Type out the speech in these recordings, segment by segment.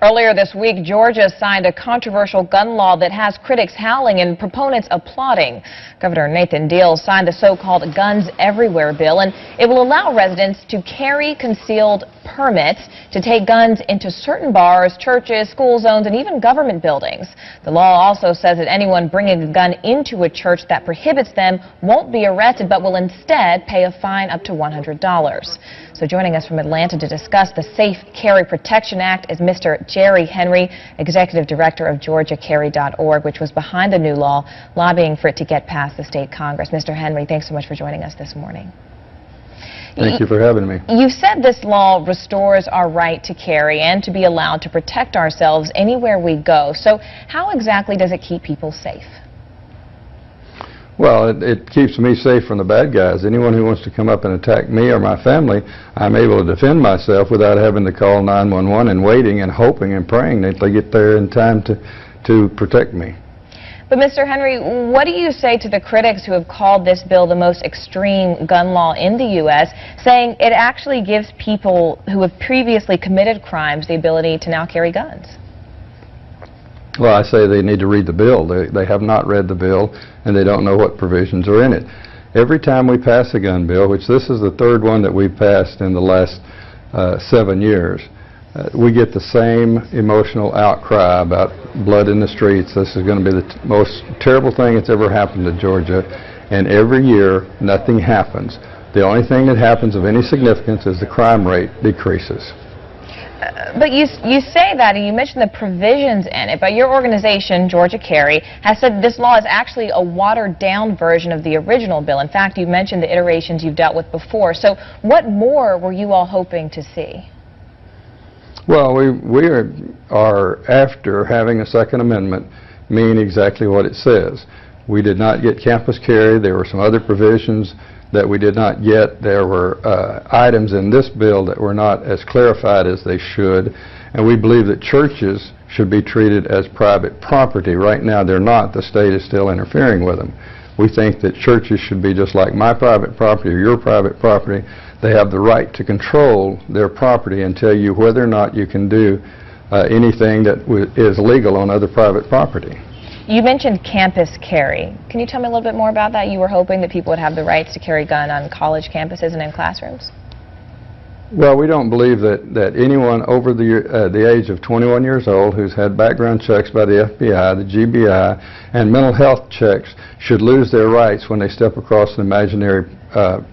Earlier this week, Georgia signed a controversial gun law that has critics howling and proponents applauding. Governor Nathan Deal signed the so-called Guns Everywhere bill, and it will allow residents to carry concealed permits to take guns into certain bars, churches, school zones, and even government buildings. The law also says that anyone bringing a gun into a church that prohibits them won't be arrested, but will instead pay a fine up to $100. So joining us from Atlanta to discuss the Safe Carry Protection Act is Mr. Jerry Henry, Executive Director of GeorgiaCarry.org, which was behind the new law, lobbying for it to get past the state Congress. Mr. Henry, thanks so much for joining us this morning. Thank you for having me. You said this law restores our right to carry and to be allowed to protect ourselves anywhere we go. So how exactly does it keep people safe? Well, it keeps me safe from the bad guys. Anyone who wants to come up and attack me or my family, I'm able to defend myself without having to call 911 and waiting and hoping and praying that they get there in time to protect me. But Mr. Henry, what do you say to the critics who have called this bill the most extreme gun law in the U.S., saying it actually gives people who have previously committed crimes the ability to now carry guns? Well, I say they need to read the bill. They have not read the bill, and they don't know what provisions are in it. Every time we pass a gun bill, which this is the third one that we've passed in the last 7 years, we get the same emotional outcry about blood in the streets. This is going to be the most terrible thing that's ever happened to Georgia, and every year nothing happens. The only thing that happens of any significance is the crime rate decreases. But you say that, and you mentioned the provisions in it, but your organization, Georgia Carry, has said this law is actually a watered-down version of the original bill. In fact, you mentioned the iterations you've dealt with before. So what more were you all hoping to see? Well, we are after having a Second Amendment mean exactly what it says. We did not get campus carry. There were some other provisions that we did not get. There were items in this bill that were not as clarified as they should, and we believe that churches should be treated as private property. Right now they're not. The state is still interfering with them. We think that churches should be just like my private property or your private property. They have the right to control their property and tell you whether or not you can do anything that is legal on other private property. You mentioned campus carry. Can you tell me a little bit more about that? You were hoping that people would have the rights to carry a gun on college campuses and in classrooms? Well, we don't believe that anyone over the age of 21 years old who's had background checks by the FBI, the GBI, and mental health checks should lose their rights when they step across an imaginary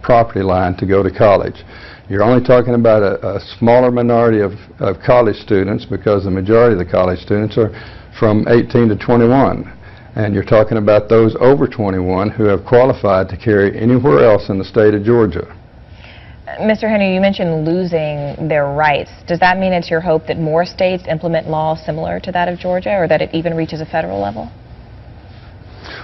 property line to go to college. You're only talking about a smaller minority of college students, because the majority of the college students are from 18 to 21. And you're talking about those over 21 who have qualified to carry anywhere else in the state of Georgia. Mr. Henry, you mentioned losing their rights. Does that mean it's your hope that more states implement laws similar to that of Georgia, or that it even reaches a federal level?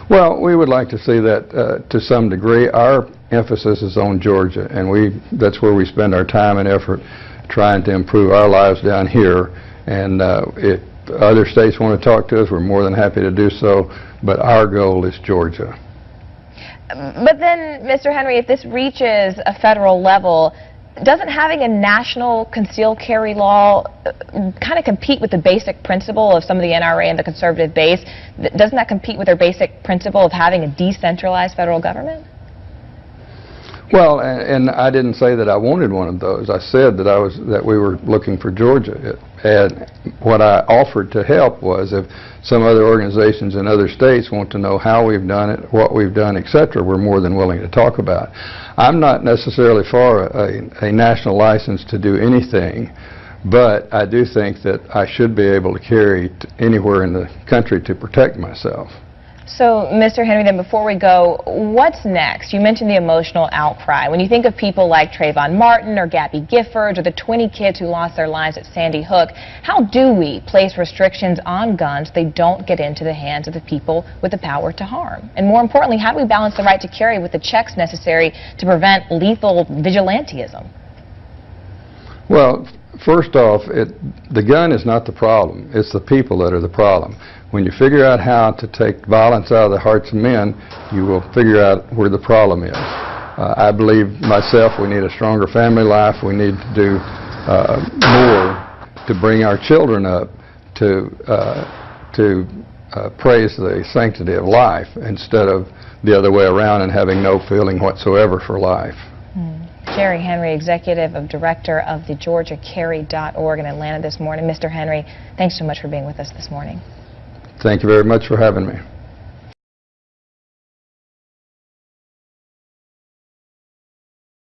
Well, we would like to see that to some degree. Our emphasis is on Georgia, and that's where we spend our time and effort trying to improve our lives down here. And if other states want to talk to us, we're more than happy to do so, but our goal is Georgia. But then, Mr. Henry, if this reaches a federal level, doesn't having a national concealed carry law kind of compete with the basic principle of some of the NRA and the conservative base? Doesn't that compete with their basic principle of having a decentralized federal government? Well, and I didn't say that I wanted one of those. I said that we were looking for Georgia. And what I offered to help was, if some other organizations in other states want to know how we've done it, what we've done, etc., we're more than willing to talk about. I'm not necessarily for a national license to do anything, but I do think that I should be able to carry anywhere in the country to protect myself. So, Mr. Henry, then before we go, what's next? You mentioned the emotional outcry. When you think of people like Trayvon Martin or Gabby Giffords or the 20 kids who lost their lives at Sandy Hook, how do we place restrictions on guns so they don't get into the hands of the people with the power to harm? And more importantly, how do we balance the right to carry with the checks necessary to prevent lethal vigilantism? Well, first off, the gun is not the problem. It's the people that are the problem. When you figure out how to take violence out of the hearts of men, you will figure out where the problem is. I believe myself we need a stronger family life. We need to do more to bring our children up to praise the sanctity of life instead of the other way around and having no feeling whatsoever for life. Jerry Henry, Executive Director of the GeorgiaCarry.org in Atlanta this morning. Mr. Henry, thanks so much for being with us this morning. Thank you very much for having me.